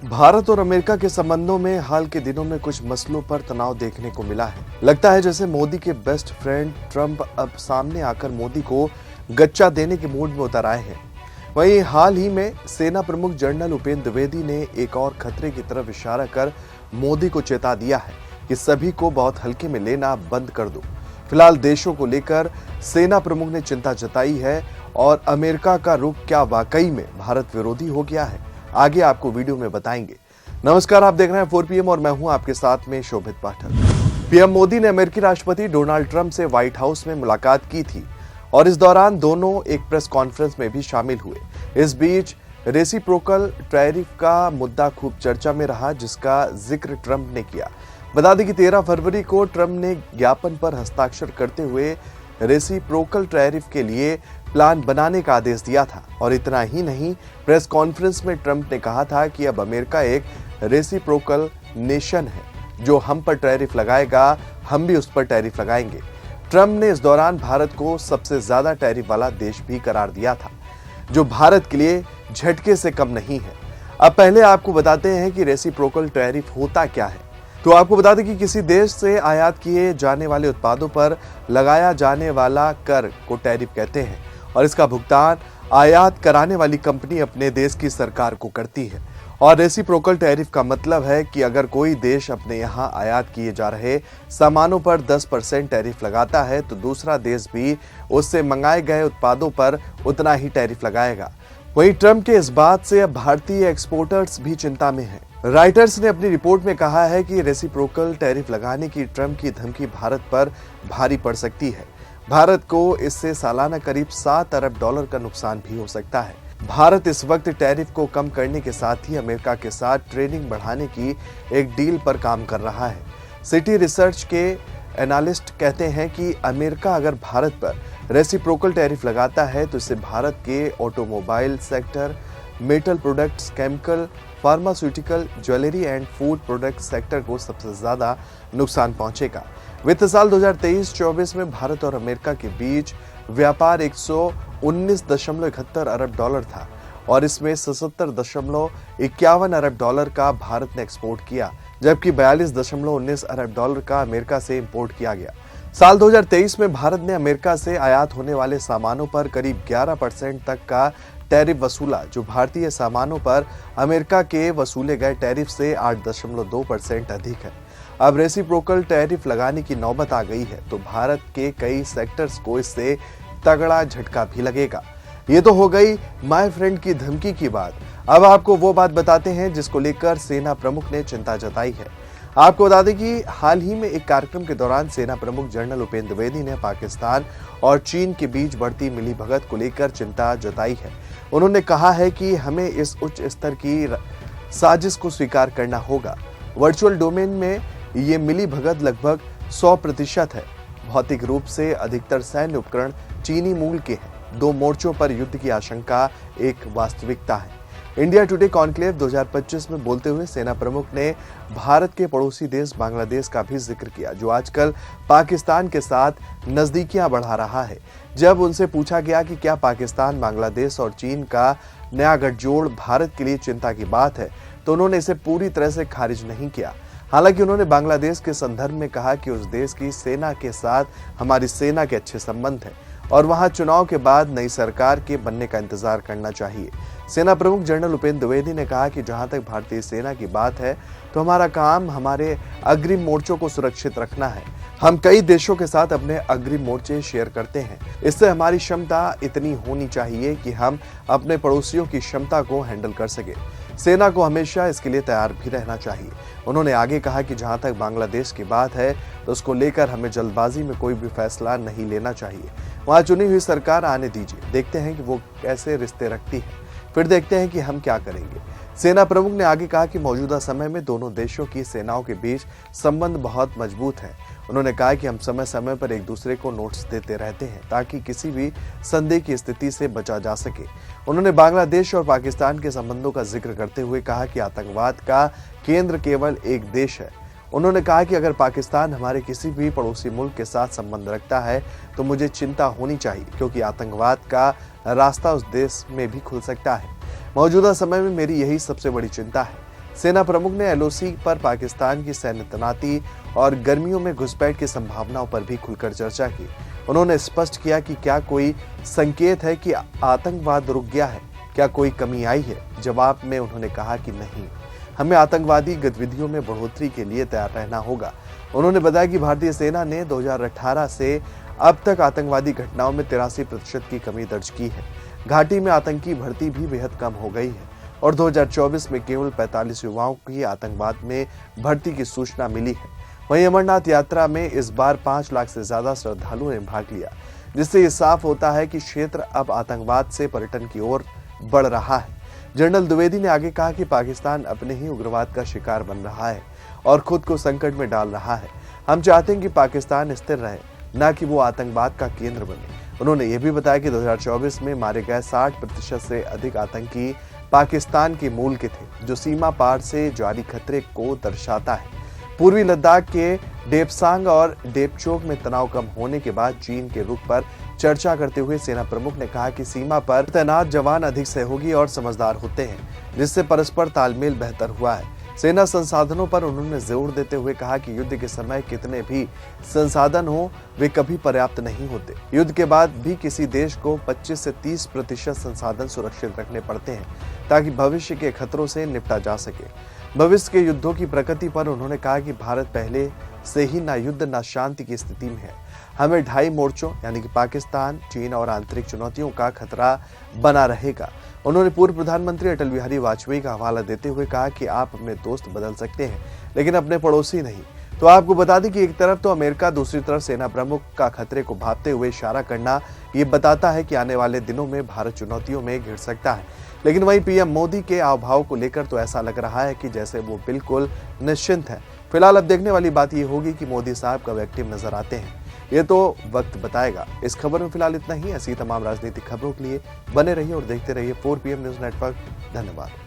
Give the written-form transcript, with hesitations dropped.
भारत और अमेरिका के संबंधों में हाल के दिनों में कुछ मसलों पर तनाव देखने को मिला है। लगता है जैसे मोदी के बेस्ट फ्रेंड ट्रंप अब सामने आकर मोदी को गच्चा देने के मूड में उतर आए हैं। वहीं हाल ही में सेना प्रमुख जनरल उपेंद्र द्विवेदी ने एक और खतरे की तरफ इशारा कर मोदी को चेता दिया है कि सभी को बहुत हल्के में लेना बंद कर दो। फिलहाल देशों को लेकर सेना प्रमुख ने चिंता जताई है और अमेरिका का रुख क्या वाकई में भारत विरोधी हो गया है, आगे आपको वीडियो में बताएंगे। नमस्कार, आप देख रहे हैं 4 PM और मैं हूं आपके साथ में शोभित पाठक। पीएम मोदी ने अमेरिकी राष्ट्रपति डोनाल्ड ट्रंप से व्हाइट हाउस में मुलाकात की थी और इस दौरान दोनों एक प्रेस कॉन्फ्रेंस में भी शामिल हुए। इस बीच रेसिप्रोकल टैरिफ का मुद्दा खूब चर्चा में रहा, जिसका जिक्र ट्रंप ने किया। बता दें कि 13 फरवरी को ट्रंप ने ज्ञापन पर हस्ताक्षर करते हुए रेसिप्रोकल टैरिफ के लिए प्लान बनाने का आदेश दिया था। और इतना ही नहीं, प्रेस कॉन्फ्रेंस में ट्रंप ने कहा था कि अब अमेरिका एक रेसिप्रोकल नेशन है, जो हम पर टैरिफ लगाएगा, हम भी उस पर टैरिफ लगाएंगे। ट्रंप ने इस दौरान भारत को सबसे ज्यादा टैरिफ वाला देश भी करार दिया था, जो भारत के लिए झटके से कम नहीं है। अब पहले आपको बताते हैं कि रेसिप्रोकल टैरिफ होता क्या है। तो आपको बता दें कि किसी देश से आयात किए जाने वाले उत्पादों पर लगाया जाने वाला कर को टैरिफ कहते हैं और इसका भुगतान आयात कराने वाली कंपनी अपने देश की सरकार को करती है। और रेसिप्रोकल टैरिफ का मतलब है कि अगर कोई देश अपने यहाँ आयात किए जा रहे सामानों पर 10% टैरिफ लगाता है, तो दूसरा देश भी उससे मंगाए गए उत्पादों पर उतना ही टैरिफ लगाएगा। वहीं ट्रंप के इस बात से अब भारतीय एक्सपोर्टर्स भी चिंता में हैं। राइटर्स ने अपनी रिपोर्ट में कहा है कि रेसिप्रोकल टैरिफ लगाने की ट्रंप की धमकी भारत पर भारी पड़ सकती है। भारत को इससे सालाना करीब $7 अरब का नुकसान भी हो सकता है। भारत इस वक्त टैरिफ को कम करने के साथ ही अमेरिका के साथ ट्रेडिंग बढ़ाने की एक डील पर काम कर रहा है। सिटी रिसर्च के एनालिस्ट कहते हैं कि अमेरिका अगर भारत पर रेसिप्रोकल टैरिफ लगाता है तो इससे भारत के automobile sector, metal products, chemical, pharmaceutical, jewellery and food product sector को सबसे ज्यादा नुकसान पहुंचेगा। वित्त साल 2023-24 में भारत और अमेरिका के बीच व्यापार 119.71 अरब था और इसमें 77.51 अरब का भारत ने एक्सपोर्ट किया, जबकि 42.19 अरब का अमेरिका से इंपोर्ट किया गया। साल 2023 में भारत ने अमेरिका से आयात होने वाले सामानों पर करीब 11% तक का टैरिफ वसूला, जो भारतीय सामानों पर अमेरिका के वसूले गए टैरिफ से 8.2% अधिक है। अब रेसिप्रोकल टैरिफ लगाने की नौबत आ गई है, तो भारत के कई सेक्टर्स को इससे तगड़ा झटका भी लगेगा। ये तो हो गई माय फ्रेंड की धमकी की बात। अब आपको वो बात बताते हैं जिसको लेकर सेना प्रमुख ने चिंता जताई है। आपको बता दें कि हाल ही में एक कार्यक्रम के दौरान सेना प्रमुख जनरल उपेंद्र द्विवेदी ने पाकिस्तान और चीन के बीच बढ़ती मिलीभगत को लेकर चिंता जताई है। उन्होंने कहा है कि हमें इस उच्च स्तर की साजिश को स्वीकार करना होगा। वर्चुअल डोमेन में ये मिलीभगत लगभग 100% है। भौतिक रूप से अधिकतर सैन्य उपकरण चीनी मूल के हैं। 2 मोर्चों पर युद्ध की आशंका एक वास्तविकता है। इंडिया टुडे कॉन्क्लेव 2025 में बोलते हुए सेना प्रमुख ने भारत के पड़ोसी देश बांग्लादेश का भी जिक्र किया, जो आजकल पाकिस्तान के साथ नजदीकियां बढ़ा रहा है। जब उनसे पूछा गया कि क्या पाकिस्तान, बांग्लादेश और चीन का नया गठजोड़ भारत के लिए चिंता की बात है, तो उन्होंने इसे पूरी तरह से खारिज नहीं किया। हालांकि उन्होंने बांग्लादेश के संदर्भ में कहा कि उस देश की सेना के साथ हमारी सेना के अच्छे संबंध हैं और वहां चुनाव के बाद नई सरकार के बनने का इंतजार करना चाहिए। सेना प्रमुख जनरल उपेंद्र द्विवेदी ने कहा कि जहां तक भारतीय सेना की बात है, तो हमारा काम हमारे अग्रिम मोर्चों को सुरक्षित रखना है। हम कई देशों के साथ अपने अग्रिम मोर्चे शेयर करते हैं। इससे हमारी क्षमता इतनी होनी चाहिए कि हम अपने पड़ोसियों की क्षमता को हैंडल कर सके। सेना को हमेशा इसके लिए तैयार भी रहना चाहिए। उन्होंने आगे कहा कि जहां तक बांग्लादेश की बात है, तो उसको लेकर हमें जल्दबाजी में कोई भी फैसला नहीं लेना चाहिए। वहां चुनी हुई सरकार आने दीजिए, देखते हैं कि वो कैसे रिश्ते रखती है, फिर देखते हैं कि हम क्या करेंगे। सेना प्रमुख ने आगे कहा कि मौजूदा समय में दोनों देशों की सेनाओं के बीच संबंध बहुत मजबूत है। उन्होंने कहा कि हम समय समय पर एक दूसरे को नोट्स देते रहते हैं ताकि किसी भी संदेह की स्थिति से बचा जा सके। उन्होंने बांग्लादेश और पाकिस्तान के संबंधों का जिक्र करते हुए कहा कि आतंकवाद का केंद्र केवल एक देश है। उन्होंने कहा कि अगर पाकिस्तान हमारे किसी भी पड़ोसी मुल्क के साथ संबंध रखता है तो मुझे चिंता होनी चाहिए, क्योंकि आतंकवाद का रास्ता उस देश में भी खुल सकता है। मौजूदा समय में मेरी यही सबसे बड़ी चिंता है। सेना प्रमुख ने एलओसी पर पाकिस्तान की सैन्य तैनाती और गर्मियों में घुसपैठ की संभावनाओं पर भी खुलकर चर्चा की। उन्होंने स्पष्ट किया कि क्या कोई संकेत है कि आतंकवाद रुक गया है, क्या कोई कमी आई है। जवाब में उन्होंने कहा कि नहीं, हमें आतंकवादी गतिविधियों में बढ़ोतरी के लिए तैयार रहना होगा। उन्होंने बताया कि भारतीय सेना ने 2018 से अब तक आतंकवादी घटनाओं में 83% की कमी दर्ज की है। घाटी में आतंकी भर्ती भी बेहद कम हो गई है और 2024 में केवल 45 युवाओं की आतंकवाद में भर्ती की सूचना मिली है। वहीं अमरनाथ यात्रा में इस बार 5 लाख से ज्यादा श्रद्धालुओं ने भाग लिया, जिससे ये साफ होता है कि क्षेत्र अब आतंकवाद से पर्यटन की ओर बढ़ रहा है। जनरल द्विवेदी ने आगे कहा कि पाकिस्तान अपने ही उग्रवाद का शिकार बन रहा है और खुद को संकट में डाल रहा है। हम चाहते हैं कि पाकिस्तान स्थिर रहे, न कि वो आतंकवाद का केंद्र बने। उन्होंने ये भी बताया कि 2024 में मारे गए 60% से अधिक आतंकी पाकिस्तान के मूल के थे, जो सीमा पार से जारी खतरे को दर्शाता है। पूर्वी लद्दाख के डेपसांग और डेपचोक में तनाव कम होने के बाद चीन के रुख पर चर्चा करते हुए सेना प्रमुख ने कहा कि सीमा पर तैनात जवान अधिक सहयोगी और समझदार होते हैं, जिससे परस्पर तालमेल बेहतर हुआ है। सेना संसाधनों पर उन्होंने जोर देते हुए कहा कि युद्ध के समय कितने भी संसाधन हो, वे कभी पर्याप्त नहीं होते। युद्ध के बाद भी किसी देश को 25 से 30% संसाधन सुरक्षित रखने पड़ते हैं, ताकि भविष्य के खतरों से निपटा जा सके। भविष्य के युद्धों की प्रकृति पर उन्होंने कहा कि भारत पहले से ही ना युद्ध ना शांति की स्थिति में है। हमें 2.5 मोर्चों यानी कि पाकिस्तान, चीन और आंतरिक चुनौतियों का खतरा बना रहेगा। उन्होंने पूर्व प्रधानमंत्री अटल बिहारी वाजपेयी का हवाला देते हुए कहा कि आप अपने दोस्त बदल सकते हैं, लेकिन अपने पड़ोसी नहीं। तो आपको बता दें कि एक तरफ तो अमेरिका, दूसरी तरफ सेना प्रमुख का खतरे को भांपते हुए इशारा करना ये बताता है कि आने वाले दिनों में भारत चुनौतियों में घिर सकता है। लेकिन वहीं पीएम मोदी के हाव-भाव को लेकर तो ऐसा लग रहा है कि जैसे वो बिल्कुल निश्चिंत है। फिलहाल अब देखने वाली बात ये होगी कि मोदी साहब कब एक्टिव नजर आते हैं, ये तो वक्त बताएगा। इस खबर में फिलहाल इतना ही। ऐसी तमाम राजनीतिक खबरों के लिए बने रहिए और देखते रहिए 4PM न्यूज नेटवर्क। धन्यवाद।